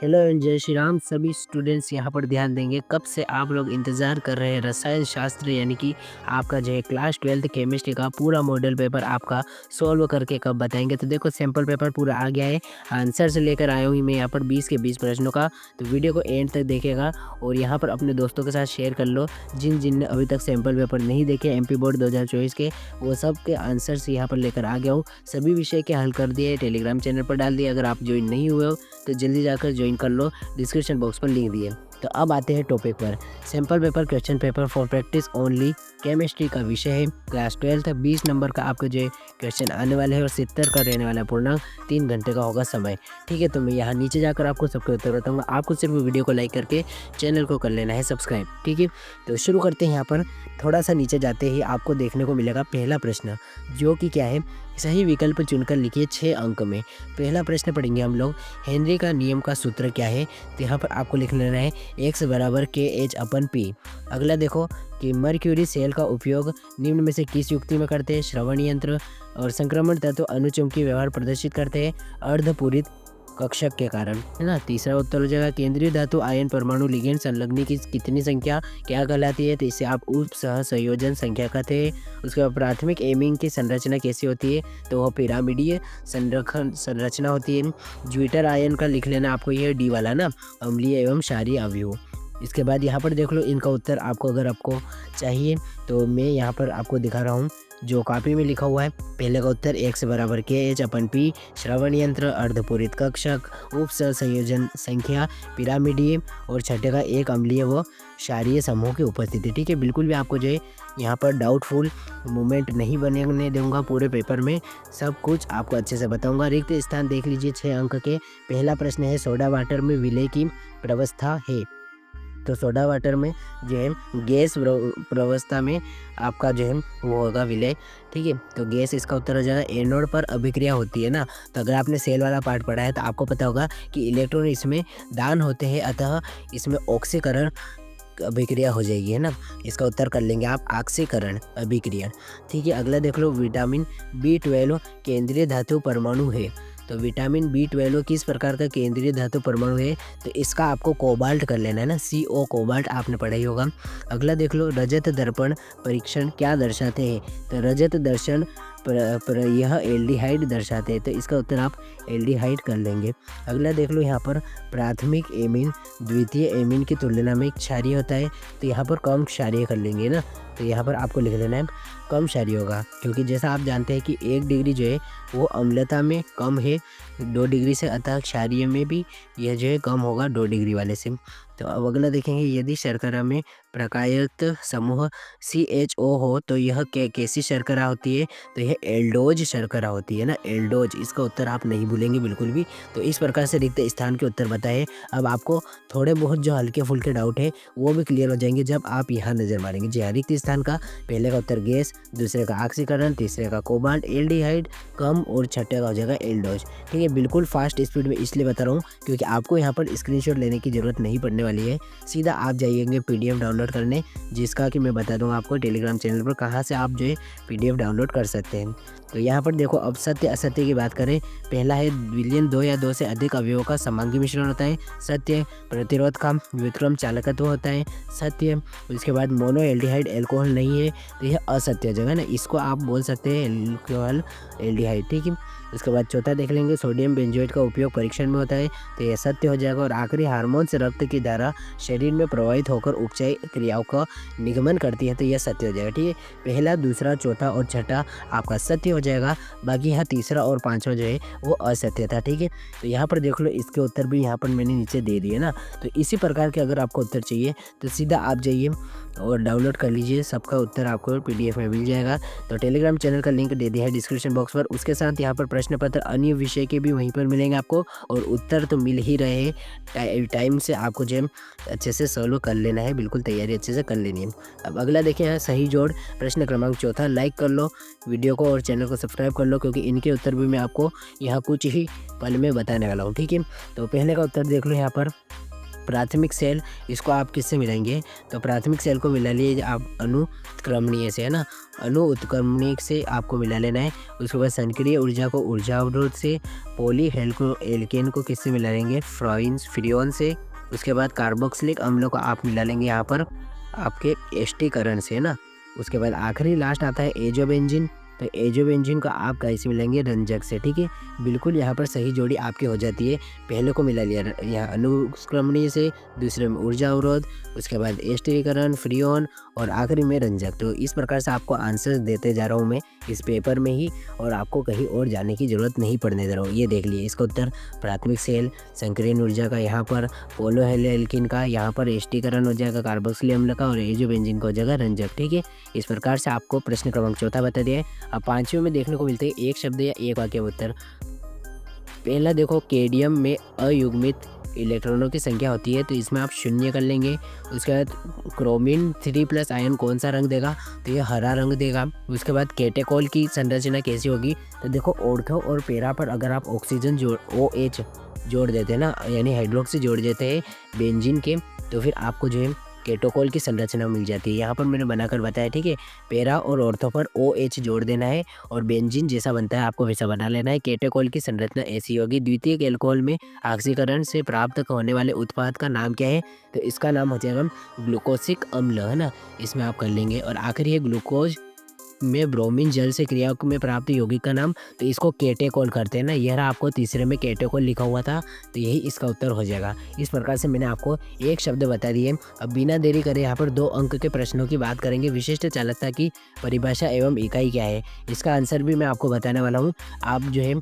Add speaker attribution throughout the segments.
Speaker 1: Hello and जय श्री राम। सभी students यहाँ पर ध्यान देंगे। कब से आप लोग इंतज़ार कर रहे हैं रसायन शास्त्र यानी कि आपका जो है क्लास 12th केमिस्ट्री का पूरा मॉडल पेपर आपका सॉल्व करके कब बताएंगे। तो देखो सैम्पल पेपर पूरा आ गया है। आंसर से लेकर आया हूँ मैं यहाँ पर 20 के 20 प्रश्नों का। तो वीडियो को एंड तक देखेगा और यहाँ पर अपने दोस्तों के साथ शेयर कर लो। जिन जिन ने अभी तक सैम्पल पेपर नहीं देखे MP बोर्ड 2024 के, वो सब के आंसर्स यहाँ पर लेकर आ गया हूँ। सभी विषय के हल कर दिए, टेलीग्राम चैनल पर डाल दिए। अगर आप ज्वाइन नहीं हुए हो तो जल्दी जाकर ज्वाइन कर लो, डिस्क्रिप्शन बॉक्स पर लिंक दिए। तो अब आते हैं टॉपिक पर। Sample paper question paper for practice only chemistry का विषय है। क्लास 12 20 नंबर का आपका जो क्वेश्चन आने वाले हैं और 70 का रहने वाला है। पूर्णांक 3 घंटे का होगा समय। ठीक है, तो मैं यहाँ नीचे जाकर आपको सबके उत्तर बताऊंगा। आपको सिर्फ वीडियो को लाइक करके चैनल को कर लेना है सब्सक्राइब। ठीक है, तो शुरू करते हैं। यहाँ पर थोड़ा सा नीचे जाते ही आपको देखने को मिलेगा पहला प्रश्न, जो कि क्या है, सही विकल्प चुनकर लिखिए 6 अंक में। पहला प्रश्न पढ़ेंगे हम लोग। हेनरी का नियम का सूत्र क्या है? तो यहाँ पर आपको लिख लेना है X = KH/P। अगला देखो कि मर्क्यूरी सेल का उपयोग निम्न में से किस युक्ति में करते हैं? श्रवण यंत्र और संक्रमण तत्व अनुचुंबकीय व्यवहार प्रदर्शित करते हैं अर्धपूरित कक्षक के कारण, है ना। तीसरा उत्तर हो जाएगा केंद्रीय धातु आयन परमाणु लिगेंड संलग्न की कितनी संख्या क्या कहलाती है? तो इसे आप उप सह संयोजन संख्या कहते हैं। उसके बाद प्राथमिक एमिंग की संरचना कैसी होती है? तो वह पिरामिडीय संरचना होती है। ज्विटर आयन का लिख लेना आपको, ये डी वाला ना, अम्लीय एवं क्षारीय अवयव। इसके बाद यहाँ पर देख लो इनका उत्तर आपको अगर आपको चाहिए तो मैं यहाँ पर आपको दिखा रहा हूँ जो कॉपी में लिखा हुआ है। पहले का उत्तर X = KH/P, श्रवण यंत्र, अर्धपूरित कक्षक, उप संयोजन संख्या, पिरामिडीय, और छठे का एक अम्लीय व क्षारीय समूह की उपस्थिति। ठीक है, बिल्कुल भी आपको जो है यहाँ पर डाउटफुल मोमेंट नहीं बनने दूंगा। पूरे पेपर में सब कुछ आपको अच्छे से बताऊंगा। रिक्त स्थान देख लीजिए 6 अंक के। पहला प्रश्न है सोडा वाटर में विलय की प्रवस्था है। तो सोडा वाटर में जो है गैस प्रवस्था में आपका जो है वो होगा विलय। ठीक है, तो गैस इसका उत्तर हो जाएगा। एनोड पर अभिक्रिया होती है ना, तो अगर आपने सेल वाला पार्ट पढ़ा है तो आपको पता होगा कि इलेक्ट्रॉन इसमें दान होते हैं, अतः इसमें ऑक्सीकरण अभिक्रिया हो जाएगी, है ना। इसका उत्तर कर लेंगे आप ऑक्सीकरण अभिक्रिया। ठीक है, अगला देख लो विटामिन B12 केंद्रीय धातु परमाणु है। तो विटामिन B12 किस प्रकार का केंद्रीय धातु परमाणु है? तो इसका आपको कोबाल्ट कर लेना है ना, CO कोबाल्ट आपने पढ़ा ही होगा। अगला देख लो रजत दर्पण परीक्षण क्या दर्शाते हैं? तो रजत दर्शन पर यह एल्डिहाइड दर्शाते हैं, तो इसका उत्तर आप एल्डिहाइड कर लेंगे। अगला देख लो यहाँ पर प्राथमिक एमीन द्वितीय एमीन की तुलना में क्षारीय होता है, तो यहाँ पर कम क्षारीय कर लेंगे ना। तो यहाँ पर आपको लिख लेना है कम क्षारीय होगा, क्योंकि जैसा आप जानते हैं कि 1 डिग्री जो है वो अम्लता में कम है 2 डिग्री से, अतः क्षारीय में भी यह जो है कम होगा 2 डिग्री वाले से। तो अब अगला देखेंगे, यदि शर्करा में प्रकारयुक्त समूह CHO हो तो यह कैसी शर्करा होती है? तो यह एल्डोज शर्करा होती है ना, एल्डोज। इसका उत्तर आप नहीं भूलेंगे बिल्कुल भी। तो इस प्रकार से रिक्त स्थान के उत्तर बताए। अब आपको थोड़े बहुत जो हल्के फुल्के डाउट है वो भी क्लियर हो जाएंगे जब आप यहाँ नज़र मारेंगे। जी हाँ, रिक्त स्थान का पहले का उत्तर गैस, दूसरे का ऑक्सीकरण, तीसरे का कोबाल्ट एल्डिहाइड कम, और छठे का हो जाएगा एल्डोज। ठीक है, बिल्कुल फास्ट स्पीड में इसलिए बता रहा हूँ क्योंकि आपको यहाँ पर स्क्रीनशॉट लेने की ज़रूरत नहीं पड़ने वाली है। सीधा आप जाइएंगे PDF डाउनलोड करने, जिसका कि मैं बता दूंगा आपको टेलीग्राम चैनल पर कहाँ से आप जो है PDF डाउनलोड कर सकते हैं। तो यहाँ पर देखो, अब सत्य असत्य की बात करें। पहला है विलयन 2 या 2 से अधिक अवयवों का समांगी मिश्रण होता है, सत्य। प्रतिरोध का व्युत्क्रम चालकत्व होता है, सत्य। इसके बाद मोनो एल्डिहाइड एल्कोहल नहीं है, तो यह असत्य जगह ना, इसको आप बोल सकते हैं एल्कोहल एल्डिहाइड। ठीक है, इसके बाद चौथा देख लेंगे सोडियम बेंजोएट का उपयोग परीक्षण में होता है, तो यह सत्य हो जाएगा। और आखिरी हार्मोन से रक्त की धारा शरीर में प्रवाहित होकर उपचार क्रियाओं का निगमन करती है, तो यह सत्य हो जाएगा। ठीक है, पहला, दूसरा, चौथा और छठा आपका सत्य हो जाएगा। बाकी यहाँ तीसरा और पांचवा जो है वो असत्य था। ठीक है, तो यहाँ पर देख लो इसके उत्तर भी यहाँ पर मैंने नीचे दे दिए ना। तो इसी प्रकार के अगर आपको उत्तर चाहिए तो सीधा आप जाइए और डाउनलोड कर लीजिए, सबका उत्तर आपको PDF में मिल जाएगा। तो टेलीग्राम चैनल का लिंक दे दिया है डिस्क्रिप्शन बॉक्स पर। उसके साथ यहाँ पर प्रश्न पत्र अन्य विषय के भी वहीं पर मिलेंगे आपको, और उत्तर तो मिल ही रहे हैं। टाइम से आपको जो अच्छे से सॉल्व कर लेना है, बिल्कुल तैयारी अच्छे से कर लेनी है। अब अगला देखें है सही जोड़ प्रश्न क्रमांक चौथा। लाइक कर लो वीडियो को और चैनल को सब्सक्राइब कर लो, क्योंकि इनके उत्तर भी मैं आपको यहाँ कुछ ही पल में बताने वाला हूँ। ठीक है, तो पहले का उत्तर देख लो यहाँ पर प्राथमिक सेल इसको आप किससे मिलाएंगे, तो प्राथमिक सेल को मिला लिए आप अनुत्क्रमणीय से, है ना, अनुत्क्रमणिक से आपको मिला लेना है। उसके बाद संक्रिय ऊर्जा को ऊर्जा अवरोध से, पॉली एल्केन को किससे मिला लेंगे, फ्रियोन से। उसके बाद कार्बोक्सिलिक अम्लों को आप मिला लेंगे यहाँ पर आपके एस्टीकरण से, है ना। उसके बाद आखिरी लास्ट आता है एजोबेंजीन, तो एजोबेंजीन को आप कैसे मिलाएंगे, रंजक से, ठीक है। बिल्कुल यहाँ पर सही जोड़ी आपकी हो जाती है। पहले को मिला लिया यहाँ अनुक्रमणीय से, दूसरे में ऊर्जा अवरोध, उसके बाद एस्टीकरण, फ्रियोन और आखिरी में रंजक। तो इस प्रकार से आपको आंसर देते जा रहा हूँ मैं इस पेपर में ही, और आपको कहीं और जाने की ज़रूरत नहीं पड़ने दे रहा हूँ। ये देख लिए इसका उत्तर प्राथमिक सेल, संकीर्ण ऊर्जा का यहाँ पर पोलोहेल्केन का, यहाँ पर एस्टीकरण हो जाएगा कार्बोक्सिलिक अम्ल का, और एजोबेंजीन का हो जाएगा रंजक, ठीक है। इस प्रकार से आपको प्रश्न क्रमांक 4 बता दिया है। अब 5वें में देखने को मिलते हैं एक शब्द या एक वाक्य उत्तर। पहला देखो, केडियम में अयुग्मित इलेक्ट्रॉनों की संख्या होती है, तो इसमें आप 0 कर लेंगे। उसके बाद क्रोमिन 3+ आयन कौन सा रंग देगा, तो ये हरा रंग देगा। उसके बाद कैटेकोल की संरचना कैसी होगी, तो देखो ऑर्थो और पैरा पर अगर आप ऑक्सीजन OH जोड़ देते हैं ना, यानी हाइड्रोक्सी जोड़ देते हैं बेंजीन के, तो फिर आपको जो है केटोकोल की संरचना मिल जाती है। यहाँ पर मैंने बनाकर बताया, ठीक है। पैरा और ऑर्थो पर OH जोड़ देना है और बेंजीन जैसा बनता है आपको वैसा बना लेना है। केटोकोल की संरचना ऐसी होगी। द्वितीयक एल्कोहल में ऑक्सीकरण से प्राप्त होने वाले उत्पाद का नाम क्या है, तो इसका नाम हो जाएगा ग्लूकोसिक अम्ल, है ना, इसमें आप कर लेंगे। और आखिर है ग्लूकोज में ब्रोमीन जल से क्रिया में प्राप्त यौगिक का नाम, तो इसको केटेकोल करते हैं ना। यह रहा आपको तीसरे में केटेकोल लिखा हुआ था, तो यही इसका उत्तर हो जाएगा। इस प्रकार से मैंने आपको एक शब्द बता दिए। अब बिना देरी करे यहाँ पर 2 अंक के प्रश्नों की बात करेंगे। विशिष्ट चालकता की परिभाषा एवं इकाई क्या है, इसका आंसर भी मैं आपको बताने वाला हूँ। आप जो है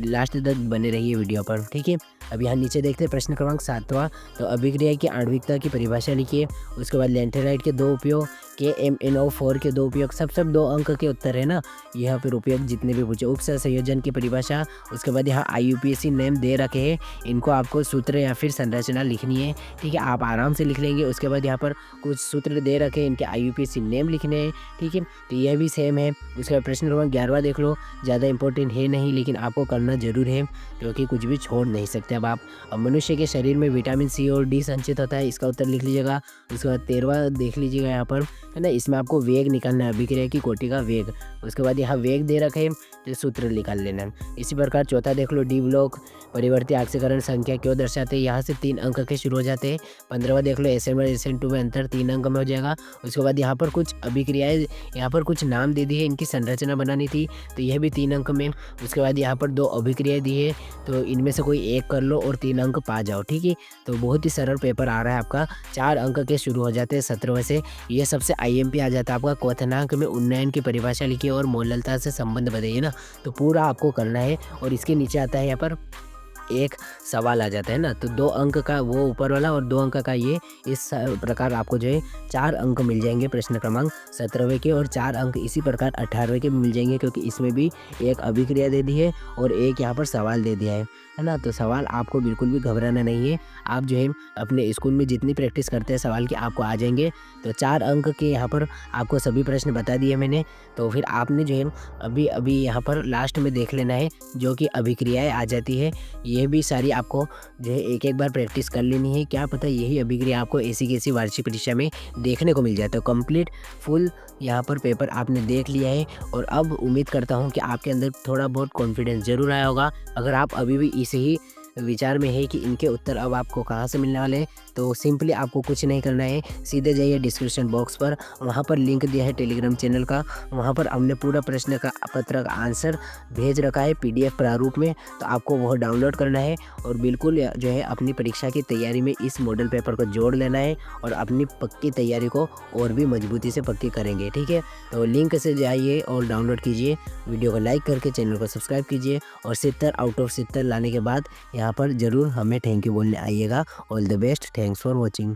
Speaker 1: लास्ट तक बने रहिए वीडियो पर, ठीक है। अब यहाँ नीचे देखते हैं प्रश्न क्रमांक 7वां, तो अभिक्रिया की आणविकता की परिभाषा लिखिए। उसके बाद लेंटेराइट के 2 उपयोग, KMnO4 के 2 उपयोग, सब 2 अंक के उत्तर है ना। यहाँ पर उपयोग जितने भी पूछे, उपसह संयोजन की परिभाषा। उसके बाद यहाँ IUPAC नेम दे रखे हैं, इनको आपको सूत्र या फिर संरचना लिखनी है, ठीक है। आप आराम से लिख लेंगे। उसके बाद यहाँ पर कुछ सूत्र दे रखे हैं, इनके IUPAC नेम लिखने हैं, ठीक है। तो यह भी सेम है। उसके बाद प्रश्न क्रमांक 11वां देख लो, ज़्यादा इंपॉर्टेंट है नहीं, लेकिन आपको करना जरूर है क्योंकि कुछ भी छोड़ नहीं सकते। अब मनुष्य के शरीर में विटामिन C और D संचित होता है, इसका उत्तर लिख लीजिएगा। उसके बाद 13वां देख लीजिएगा यहाँ पर, है ना, इसमें आपको वेग निकालना है, अभिक्रिया की कोटि का वेग। उसके बाद यहाँ वेग दे रखे हैं, तो सूत्र निकाल लेना है। इसी प्रकार चौथा देख लो, डी ब्लॉक परिवर्ती ऑक्सीकरण संख्या क्यों दर्शाते हैं, यहाँ से 3 अंक के शुरू हो जाते हैं। 15वां देख लो, SN1 SN2 में अंतर 3 अंक में हो जाएगा। उसके बाद यहाँ पर कुछ अभिक्रियाएँ, यहाँ पर कुछ नाम दे दिए, इनकी संरचना बनानी थी, तो यह भी 3 अंक में। उसके बाद यहाँ पर 2 अभिक्रियाएँ दी है, तो इनमें से कोई एक कर लो और 3 अंक पा जाओ, ठीक है। तो बहुत ही सरल पेपर आ रहा है आपका, 4 अंक के शुरू हो जाते हैं 17वें से। ये सबसे IMP आ जाता है आपका। क्वथनांक में उन्नयन की परिभाषा लिखिए और मोललता से संबंध बताइए ना, तो पूरा आपको करना है। और इसके नीचे आता है यहाँ पर एक सवाल आ जाता है ना, तो 2 अंक का वो ऊपर वाला और 2 अंक का ये, इस प्रकार आपको जो है 4 अंक मिल जाएंगे प्रश्न क्रमांक 17वें के, और 4 अंक इसी प्रकार 18वें के मिल जाएंगे, क्योंकि इसमें भी एक अभिक्रिया दे दी है और एक यहाँ पर सवाल दे दिया है ना। तो सवाल आपको बिल्कुल भी घबराना नहीं है। आप जो है अपने स्कूल में जितनी प्रैक्टिस करते हैं सवाल की, आपको आ जाएंगे। तो 4 अंक के यहाँ पर आपको सभी प्रश्न बता दिए मैंने। तो फिर आपने जो है अभी यहाँ पर लास्ट में देख लेना है, जो कि अभिक्रियाएँ आ जाती है, ये भी सारी आपको जो है एक बार प्रैक्टिस कर लेनी है। क्या पता यही अभिक्रिया आपको ऐसी कैसी वार्षिक परीक्षा में देखने को मिल जाए। तो कंप्लीट फुल यहाँ पर पेपर आपने देख लिया है, और अब उम्मीद करता हूँ कि आपके अंदर थोड़ा बहुत कॉन्फिडेंस ज़रूर आया होगा। अगर आप अभी भी इसे ही विचार में है कि इनके उत्तर अब आपको कहाँ से मिलने वाले हैं, तो सिंपली आपको कुछ नहीं करना है, सीधे जाइए डिस्क्रिप्शन बॉक्स पर, वहाँ पर लिंक दिया है टेलीग्राम चैनल का। वहाँ पर हमने पूरा प्रश्न का पत्र का आंसर भेज रखा है PDF प्रारूप में, तो आपको वह डाउनलोड करना है और बिल्कुल जो है अपनी परीक्षा की तैयारी में इस मॉडल पेपर को जोड़ लेना है, और अपनी पक्की तैयारी को और भी मजबूती से पक्की करेंगे, ठीक है। तो लिंक से जाइए और डाउनलोड कीजिए, वीडियो को लाइक करके चैनल को सब्सक्राइब कीजिए, और 70 आउट ऑफ 70 लाने के बाद यहाँ पर ज़रूर हमें थैंक यू बोलने आइएगा। All the best, thanks for watching.